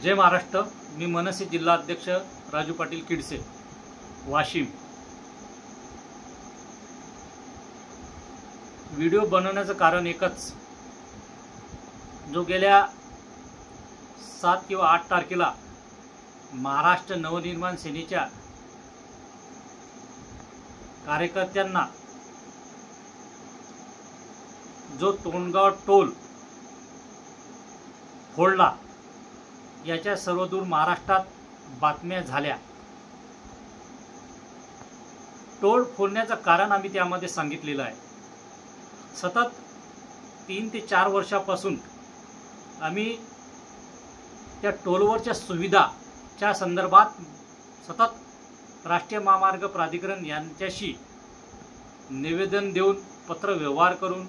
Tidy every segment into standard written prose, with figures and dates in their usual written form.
जय महाराष्ट्र। मी मनसे जिल्हा अध्यक्ष राजू पाटील किडसे, वाशिम। व्हिडिओ बनवण्याचं कारण एकच, जो गेल्या 7 किंवा 8 तारखेला महाराष्ट्र नवनिर्माण सेनेच्या कार्यकर्त्यांना जो तोंडगाव टोल फोडला, याच्या सर्वदूर महाराष्ट्रात बातम्या झाल्या। टोल फोडण्याचं कारण आम्ही त्यामध्ये सांगितलेलं आहे। सतत 3 ते 4 वर्षापासून आम्ही त्या टोलवरच्या सुविधाच्या संदर्भात सतत राष्ट्रीय महामार्ग प्राधिकरण यांच्याशी निवेदन देऊन, पत्र व्यवहार करून,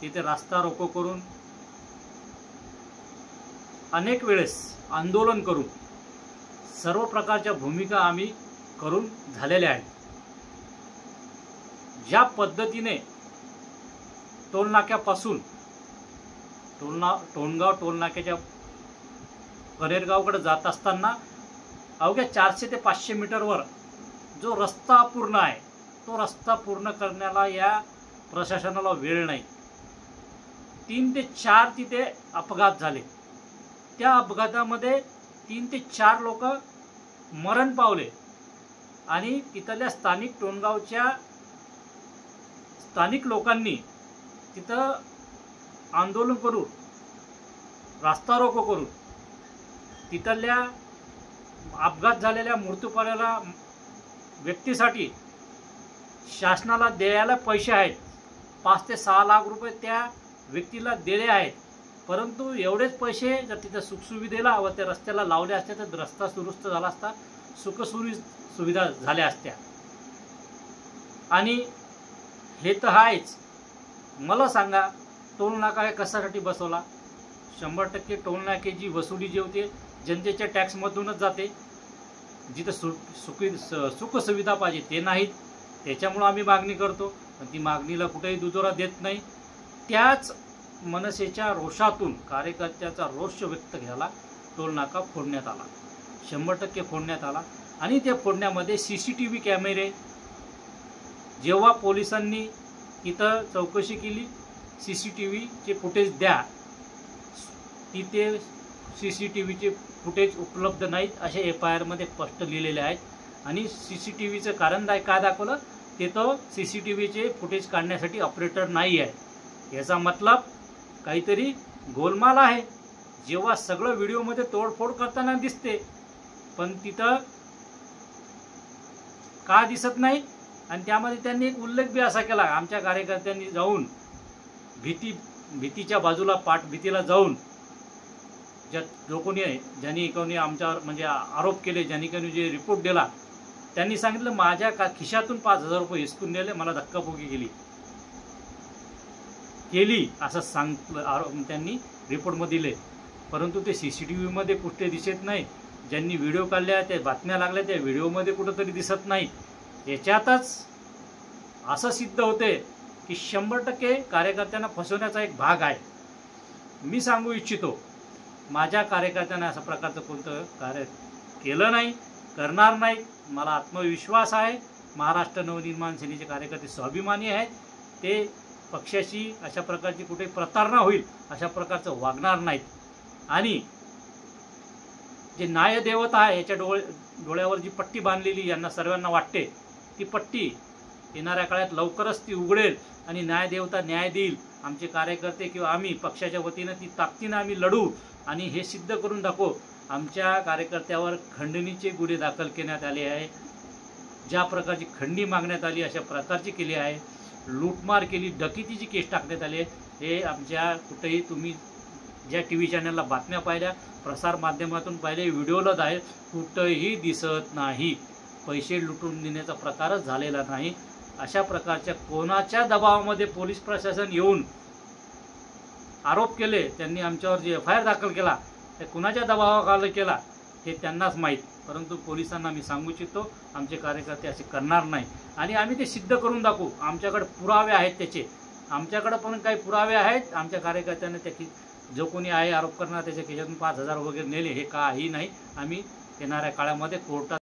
तिथे रास्ता रोको करून, अनेक वेळेस आंदोलन करून, सर्व प्रकारच्या भूमिका आम्ही करून झालेल्या आहेत। ज्या पद्धतीने टोलनाक्यापासून टोणगाव टोलनाक्याच्या कनेरगावकडे जात असताना अवघ्या 400 ते 500 मीटरवर जो रस्ता अपूर्ण आहे, तो रस्ता पूर्ण करण्याला या प्रशासनाला वेळ नाही। 3 ते 4 तिथे अपघात झाले। त्या अपघातामध्ये 3 ते 4 लोक मरण पावले आणि तिथल्या स्थानिक टोणगावच्या स्थानिक लोकांनी तिथं आंदोलन करून, रास्ता रोको करून, तिथल्या अपघात झालेल्या मृत्यू पावलेल्या व्यक्तीसाठी शासनाला द्यायला पैसे आहेत, 5 ते 6 लाख रुपये त्या व्यक्तीला दिले आहेत। परंतु एवढेच पैसे जर तिथे सुखसुविधेला व त्या रस्त्याला लावले असते तर रस्ता दुरुस्त झाला असता, सुखसुविधा झाल्या असत्या। आणि हे तर आहेच। मला सांगा, टोल नाका हे कशासाठी बसवला? 100% टोल नाक्याची वसुली जी होते जनतेच्या टॅक्समधूनच जाते। जिथे सुखसुविधा पाहिजे ते नाहीत, त्याच्यामुळे आम्ही मागणी करतो, पण ती मागणीला कुठेही दुजोरा देत नाही। त्याच मनसेच्या रोषातून, कार्यकर्त्याचा रोष व्यक्त झाला, टोल नाका फोडण्यात आला, 100% फोडण्यात आला। आणि त्या फोडण्यामध्ये CCTV कॅमेरे, जेव्हा पोलिसांनी इथं चौकशी केली, CCTVचे फुटेज द्या, तिथे CCTVचे फुटेज उपलब्ध नाहीत असे FIR मध्ये स्पष्ट लिहिलेले आहेत। आणि CCTVचं कारण काय दाखवलं, ते तो CCTVचे फुटेज काढण्यासाठी ऑपरेटर नाही आहे। याचा मतलब काहीतरी गोलमाल आहे। जेव्हा सगळं व्हिडिओमध्ये तोडफोड करताना दिसते, पण तिथं का दिसत नाही? आणि त्यामध्ये त्यांनी एक उल्लेख बी असा केला, आमच्या कार्यकर्त्यांनी जाऊन भीतीच्या बाजूला भीतीला जाऊन ज्यांनी कोणी आमच्यावर म्हणजे आरोप केले, ज्यांनी कोणी जे रिपोर्ट दिला, त्यांनी सांगितलं माझ्या खिशातून 5000 रुपये हिसकून नेले, मला धक्काबुक्की केली असं सांगितलं त्यांनी रिपोर्टमध्ये दिले। परंतु ते CCTV मध्ये कुठे दिसत नाही। ज्यांनी व्हिडिओ काढल्या, त्या बातम्या लागल्या, त्या व्हिडिओमध्ये कुठंतरी दिसत नाही। याच्यातच असं सिद्ध होते की 100% कार्यकर्त्यांना फसवण्याचा एक भाग आहे। मी सांगू इच्छितो, माझ्या कार्यकर्त्यांना अशा प्रकारचं कोणतं कार्य केलं नाही, करणार नाही। मला आत्मविश्वास आहे, महाराष्ट्र नवनिर्माण सेनेचे कार्यकर्ते स्वाभिमानी आहेत। ते पक्षाशी अशा प्रकारची कुठे प्रतारणा होईल अशा प्रकारचं वागणार नाहीत। आणि जे न्यायदेवता आहे, याच्या डोळ्यावर जी पट्टी बांधलेली यांना सर्वांना वाटते, ती पट्टी येणाऱ्या काळात लवकरच ती उघडेल आणि न्यायदेवता न्याय देईल। आमचे कार्यकर्ते किंवा आम्ही पक्षाच्या वतीनं ती ताकदीनं आम्ही लढू आणि हे सिद्ध करून दाखवू। आमच्या कार्यकर्त्यावर खंडणीचे गुन्हे दाखल करण्यात आले आहे, ज्या प्रकारची खंडणी मागण्यात आली अशा प्रकारची केली आहे, लूटमार केली, डकितीची केस टाकण्यात आली। हे आमच्या कुठेही तुम्ही ज्या TV चॅनलला बातम्या पाहिल्या, प्रसार माध्यमातून पाहिले, व्हिडिओला आहे, कुठंही दिसत नाही। पैसे लुटून देण्याचा प्रकारच झालेला नाही। अशा प्रकारच्या कोणाच्या दबावामध्ये पोलीस प्रशासन येऊन आरोप केले, त्यांनी आमच्यावर जे FIR दाखल केला, ते कुणाच्या दबावाखाली केला हे त्यांनाच माहीत। परंतु पोलिसांना मी सांगू इच्छितो, आमचे कार्यकर्ते असे करणार नाही आणि आम्ही ते सिद्ध करून दाखवू। आमच्याकडे पुरावे आहेत त्याचे, आमच्याकडे पण काही पुरावे आहेत। आमच्या कार्यकर्त्यांनी त्याची जो कोणी आहे आरोप करणार त्याच्या खिशातून 5,000 वगैरे नेले हे काही नाही. आम्ही येणाऱ्या काळामध्ये कोर्टात